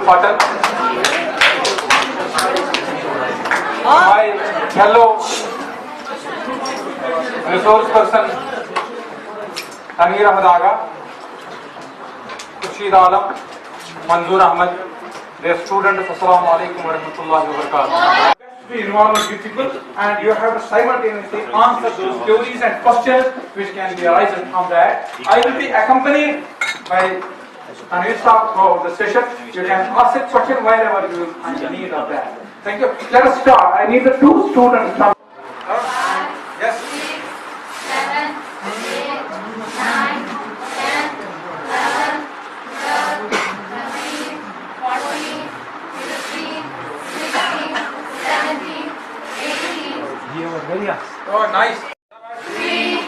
Patel, my fellow resource person Tanveer Ahmed Aga, Khurshid Alam, Manzoor Ahmed, their students. Assalamu alaikum wa rahmatullahi wa barakatuh. Be involved with people, and you have to simultaneously answer those queries and questions which can be arisen from that. I will be accompanied by Tanveer Sahab for the session. You can ask a question wherever you find the need of that. Thank you. Let us start. I need the two students. Yes. 7, 8, 9, 10, 11, 12, 13, 14, 15, 16, 17, 18. Oh, nice. 3,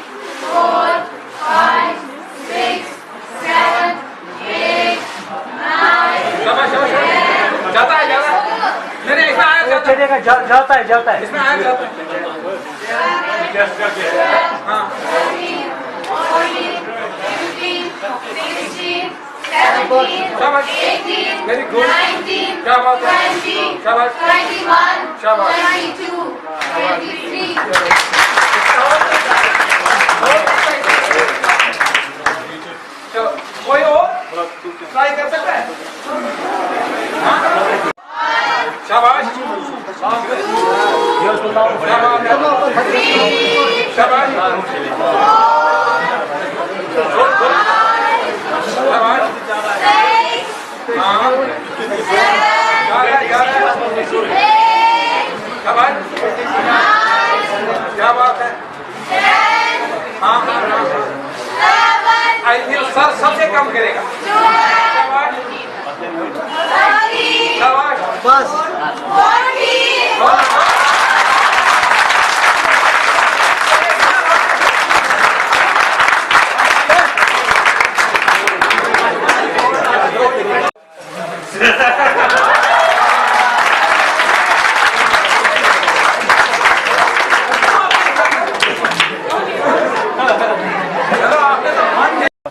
4, 5, 6, 7, 8, 9, शाबाश शाबाश जाता है मेरे इसमें आया जाता है इसमें आया जाता है हाँ 13, 14, 15, 16, 17, शाबाश 18, वेरी गुड 19, क्या बात है 20, शाबाश 21, शाबाश 22, 23. चलो कोई और ट्राई कर सकता है शाबाश शाबाश क्या बात है हाँ आई थिंक सर सबसे कम करेगा शाबाश बस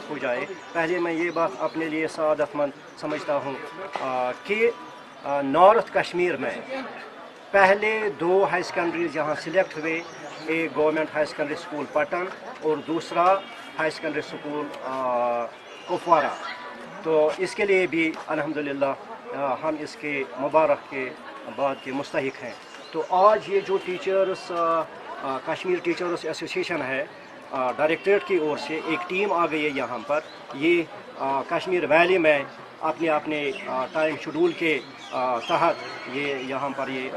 हो जाए। पहले मैं ये बात अपने लिए सआदतमंद समझता हूँ कि नॉर्थ कश्मीर में पहले 2 हाई सेकेंडरीज यहाँ सिलेक्ट हुए, एक government high secondary school Patan और दूसरा हाई सेकेंडरी स्कूल कुपवारा। तो इसके लिए भी अल्हम्दुलिल्लाह हम इसके मुबारक के बाद के मुस्तहिक हैं। तो आज ये जो टीचर्स कश्मीर टीचर्स एसोसिएशन है डायरेक्टरेट की ओर से एक टीम आ गई है यहाँ पर। ये कश्मीर वैली में अपने अपने टाइम शेड्यूल के तहत ये यहाँ पर ये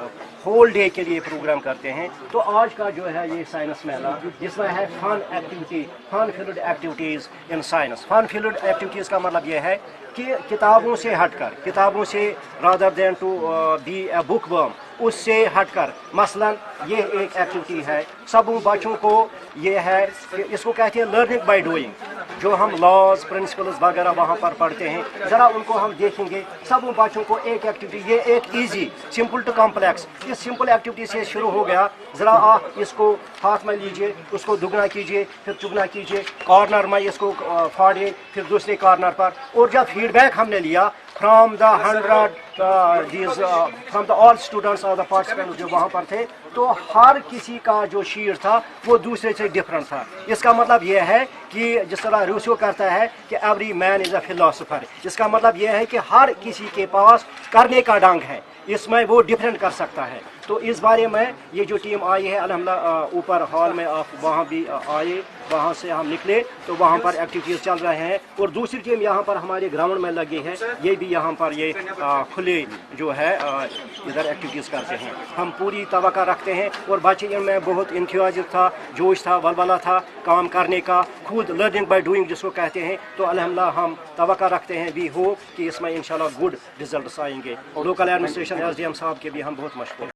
होल डे के लिए प्रोग्राम करते हैं। तो आज का जो है ये साइंस मेला, जिसमें है fun activity, fun field activities in science. Fun field activities का मतलब ये है कि किताबों से हटकर, किताबों से rather than to be a book worm, उससे हटकर मसलन ये एक एक्टिविटी है सब बच्चों को, ये है कि इसको कहते हैं लर्निंग बाय डूइंग। जो हम लॉज प्रिंसिपल्स वगैरह वहाँ पर पढ़ते हैं, ज़रा उनको हम देखेंगे सब बच्चों को एक एक्टिविटी, ये एक इजी सिंपल टू कॉम्प्लेक्स, इस सिंपल एक्टिविटी से शुरू हो गया। ज़रा आप इसको हाथ में लीजिए, उसको दुगना कीजिए, फिर चुगना कीजिए, कॉर्नर में इसको फाड़िए, फिर दूसरे कॉर्नर पर। और जब फीडबैक हमने लिया from the 100 from the all students और द पार्टिसिपेंट्स जो वहाँ पर थे, तो हर किसी का जो शीट था वो दूसरे से डिफरेंट था। इसका मतलब ये है कि जिस तरह रूसो करता है कि every man is a philosopher, इसका मतलब ये है कि हर किसी के पास करने का ढंग है, इसमें वो डिफरेंट कर सकता है। तो इस बारे में ये जो टीम आई है अल्हम्दुलिल्लाह, ऊपर हॉल में आप वहाँ भी आए, वहाँ से हम निकले तो वहाँ पर एक्टिविटीज़ चल रहे हैं। और दूसरी टीम यहाँ पर हमारे ग्राउंड में लगी है, ये भी यहाँ पर ये खुले जो है इधर एक्टिविटीज़ करते हैं। हम पूरी तवक्को रखते हैं और बच्चे इनमें बहुत इंथुसियाज्म था, जोश था, वलवला था काम करने का, खुद लर्निंग बाय डूइंग जिसको कहते हैं। तो अल्हम्दुलिल्लाह हम तवक्को रखते हैं, वी होप कि इसमें इंशाल्लाह गुड रिजल्ट्स आएंगे। और लोकल एडमिनिस्ट्रेशन SDM साहब के भी हम बहुत मशहूर